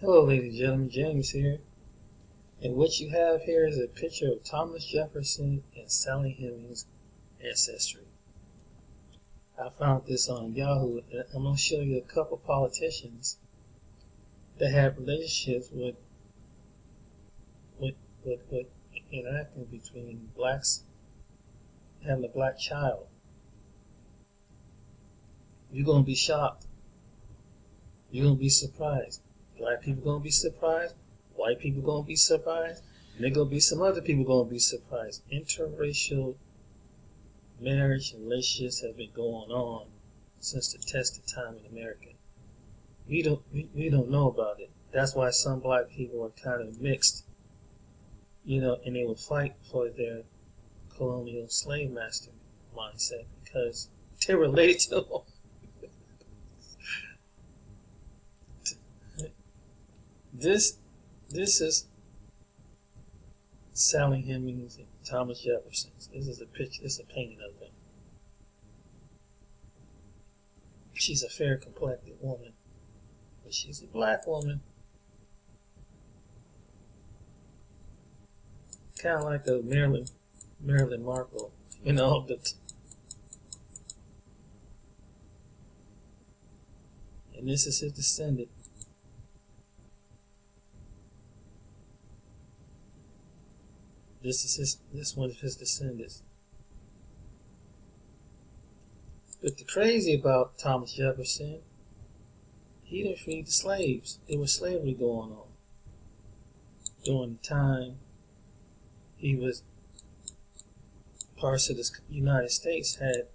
Hello, ladies and gentlemen, James here. And what you have here is a picture of Thomas Jefferson and Sally Hemings' ancestry. I found this on Yahoo, and I'm going to show you a couple politicians that have relationships with interacting between blacks having a black child. You're going to be shocked. You're going to be surprised. Black people going to be surprised. White people going to be surprised. And there going to be some other people going to be surprised. Interracial marriage and relationships have been going on since the test of time in America. We don't know about it. That's why some black people are kind of mixed, and they will fight for their colonial slave master mindset because they're related to them. This is Sally Hemings and Thomas Jefferson. This is a picture. This is a painting of them. She's a fair-complected woman, but she's a black woman, kind of like a Marilyn Markle, But and this is his descendant. This one of his descendants. But the crazy about Thomas Jefferson, he didn't free the slaves. There was slavery going on during the time he was parts of the United States had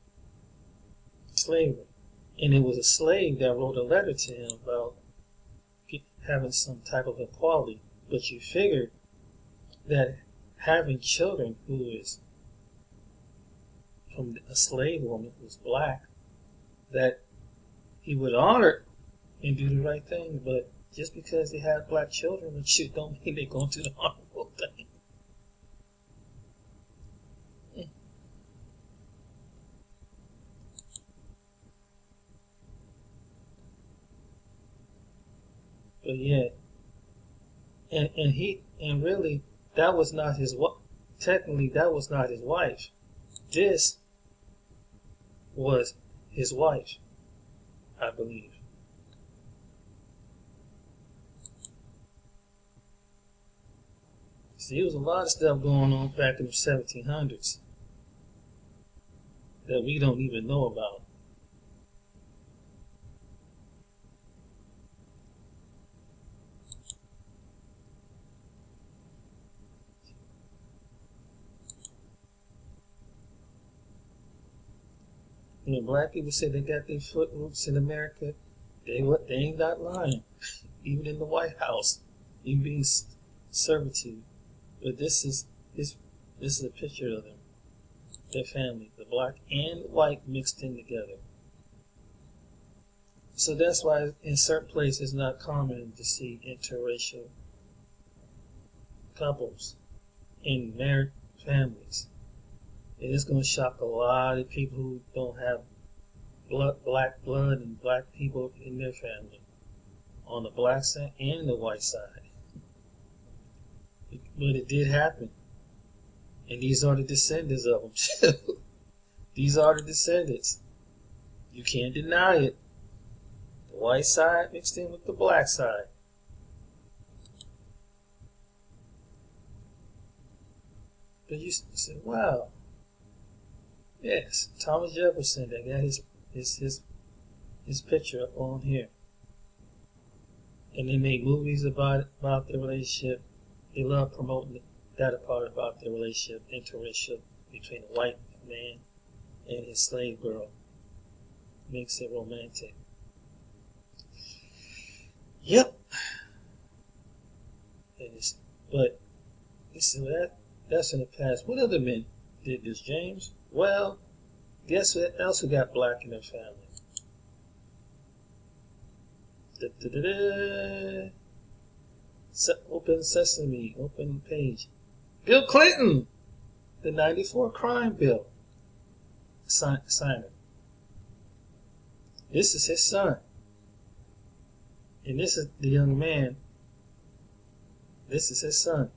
slavery, and it was a slave that wrote a letter to him about having some type of equality. But you figured that having children who is from a slave woman who's black, that he would honor and do the right thing. But just because they have black children, it don't mean they're going to do the honorable thing. But yeah, and really, that was not his wife. Technically, that was not his wife. This was his wife, I believe. See, there was a lot of stuff going on back in the 1700s that we don't even know about. When black people say they got their foot roots in America, they ain't not lying. Even in the White House, even being servitude. But this is a picture of them, their family, the black and white mixed in together. So that's why in certain places it's not common to see interracial couples in married families. And it's going to shock a lot of people who don't have black blood and black people in their family, on the black side and the white side. But it did happen. And these are the descendants of them, too. These are the descendants. You can't deny it. The white side mixed in with the black side. But you say, wow. Yes, Thomas Jefferson, they got his picture up on here. And they made movies about their relationship. They love promoting that part about their relationship, interracial, between a white man and his slave girl. Makes it romantic. Yep. But you see, that's in the past. What other men did this, James? Well, guess what else who got black in their family? Open sesame, open page. Bill Clinton, the 94 crime bill signer. This is his son. And this is the young man This is his son.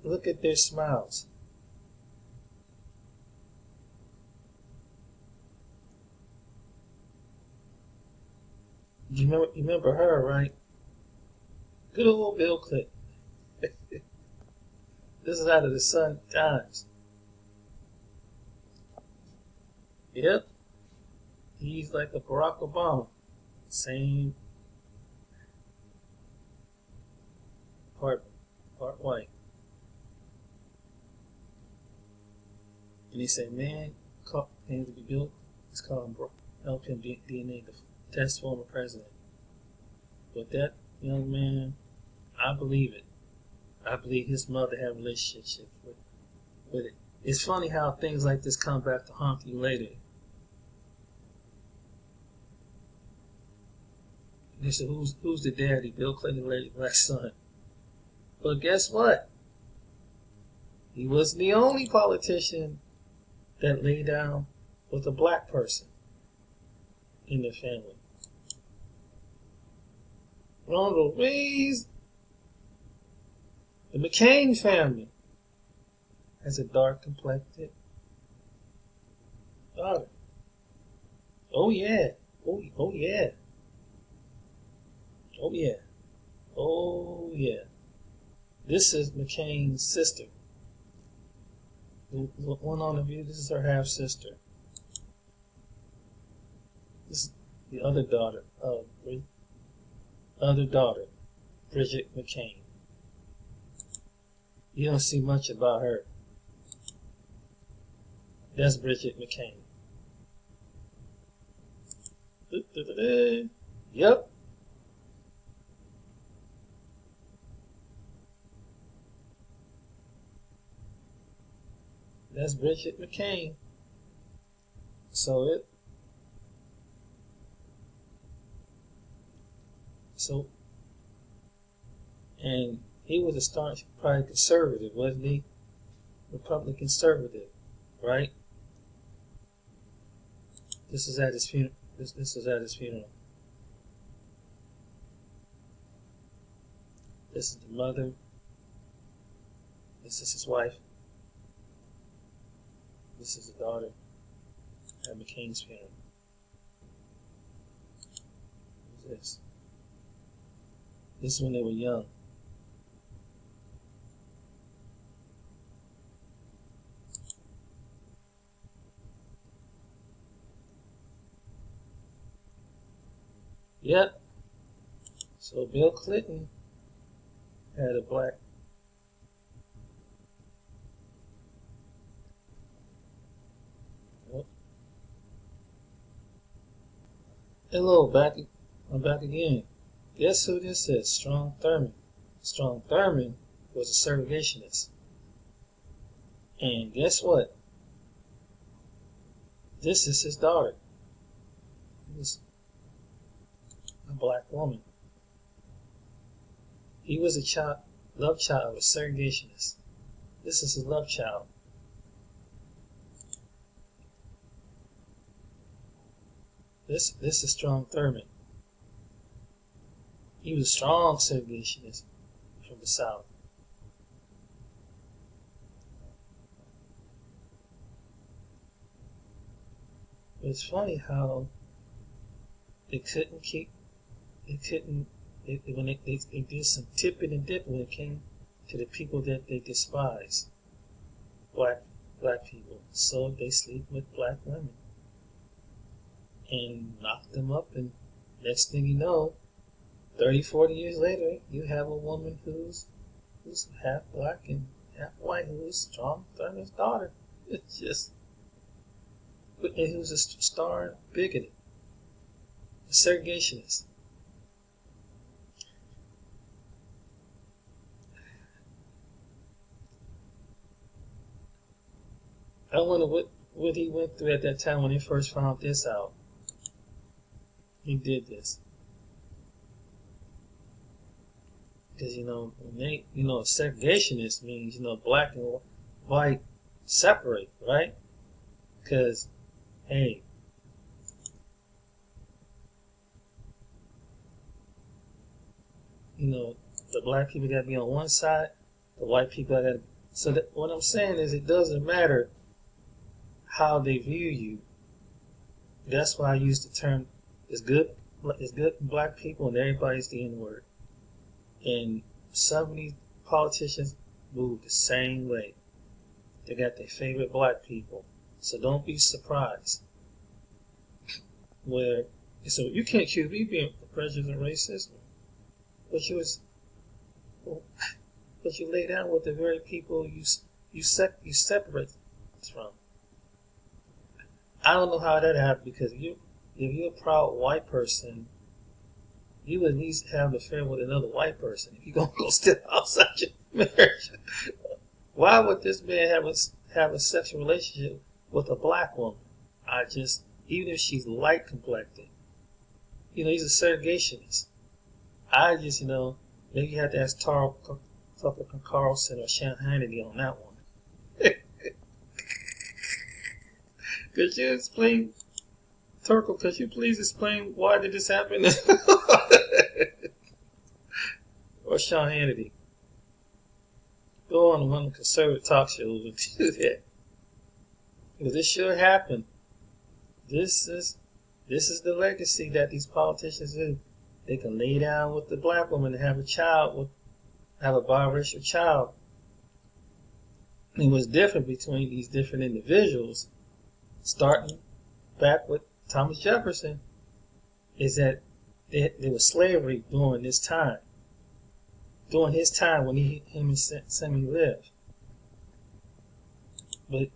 Look at their smiles. You remember her, right? Good old Bill Clinton. This is out of the Sun Times. Yep. He's like a Barack Obama. Same part white. And he said, man, claims to be Bill. It's called help him DNA to test former president. But that young man, I believe it. I believe his mother had a relationship with it. It's funny how things like this come back to haunt you later. They said, who's the daddy? Bill Clinton, lady black son. But guess what? He wasn't the only politician that lay down with a black person in their family. Ronald Reagan, the McCain family, has a dark complected daughter. Oh yeah. Oh yeah. Oh yeah. Oh yeah. This is McCain's sister. The one on the view, this is her half sister. This is the other daughter, Bridget McCain. You don't see much about her. That's Bridget McCain. Yep. That's Bridget McCain. So and he was a staunch, probably conservative, wasn't he? Republican conservative, right? This is at his funeral. This is at his funeral. This is the mother. This is his wife. This is the daughter at McCain's funeral. Who's this? This is when they were young. Yep. So Bill Clinton had a black. Hello, I'm back again. Guess who this is? Strom Thurmond. Strom Thurmond was a segregationist. And guess what? This is his daughter. He was a black woman. He was a love child of a segregationist. This is his love child. This is Strom Thurmond. He was a strong segregationist from the South. It's funny how they did some tipping and dipping when it came to the people that they despise, black people. So they sleep with black women and knock them up, and next thing you know, 30, 40 years later, you have a woman who's half black and half white, who's Strom Thurmond's daughter. It's just, and he was a star bigoted, a segregationist. I wonder what he went through at that time when he first found this out. He did this. Because, when they, segregationist means, black and white separate, right? Because, hey, the black people got to be on one side, the white people got to. So that, what I'm saying is, it doesn't matter how they view you. That's why I use the term "it's good." It's good black people, and everybody's the N-word. And some of these politicians move the same way. They got their favorite black people, so don't be surprised. So you can't accuse me of being prejudiced and racist, but you lay down with the very people you separate from. I don't know how that happened, because if you're a proud white person, you would at least have an affair with another white person. If you're gonna go step outside your marriage, why would this man have a sexual relationship with a black woman? Even if she's light complected, he's a segregationist. Maybe you have to ask Tucker Carlson or Sean Hannity on that one. Could you explain, Turkle, could you please explain why did this happen? Or Sean Hannity. Go on one of the conservative talk shows and do that. Because this should happen. This is the legacy that these politicians do. They can lay down with the black woman and have a biracial child. And what's different between these different individuals, starting back with Thomas Jefferson, is that there was slavery during this time. During his time when him and Sammy lived. But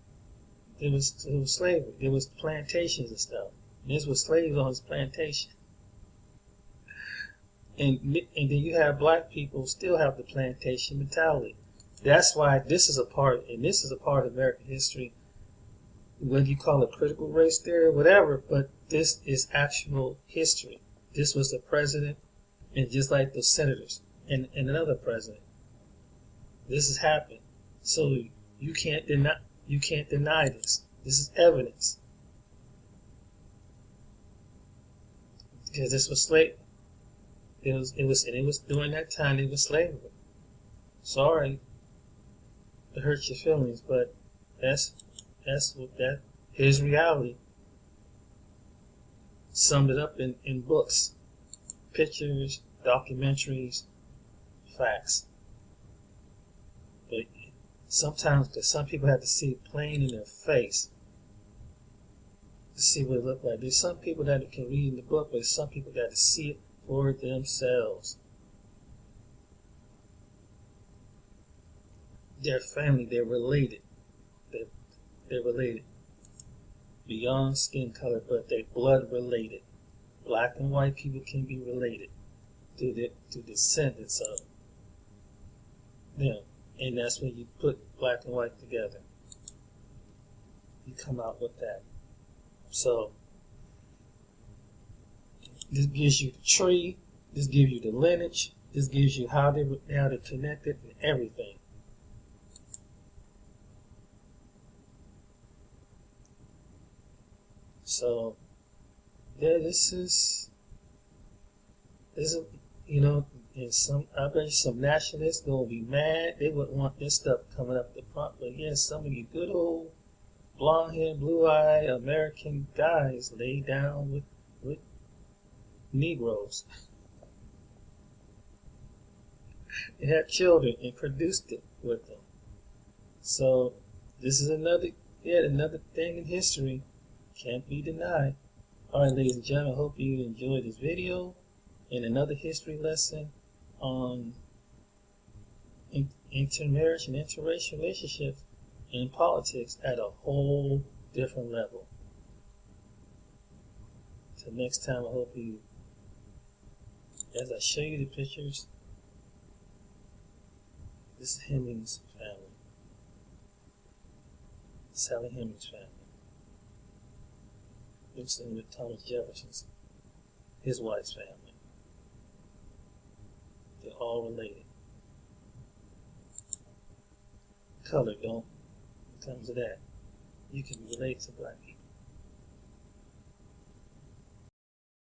there was slavery. There was plantations and stuff. And this was slaves on his plantation. And then you have black people still have the plantation mentality. That's why this is a part of American history, whether you call it critical race theory or whatever, but this is actual history. This was the president, and just like the senators and another president. This has happened. So you can't deny this. This is evidence. Because this was slavery. It was during that time it was slavery. Sorry to hurt your feelings, but that's his reality. Summed it up in books, pictures, documentaries, facts. But sometimes, because some people have to see it plain in their face to see what it looked like. There's some people that can read in the book, but some people got to see it for themselves. Their family, they're related. They're related. Beyond skin color, but they're blood related. Black and white people can be related to descendants of them. And that's when you put black and white together. You come out with that. So this gives you the tree. This gives you the lineage. This gives you how they're connected and everything. So yeah, this is and I bet you some nationalists gonna be mad. They wouldn't want this stuff coming up the front. But yes, some of you good old blonde-haired, blue-eyed American guys lay down with Negroes and had children and produced it with them. So this is yet another thing in history. Can't be denied. Alright, ladies and gentlemen, I hope you enjoyed this video and another history lesson on intermarriage and interracial relationships in politics at a whole different level. Till next time, I hope you, as I show you the pictures, this is Hemings' family. Sally Hemings' family. Mixed in with Thomas Jefferson's, his wife's family. They're all related. Color don't, when it comes to that, you can relate to black people.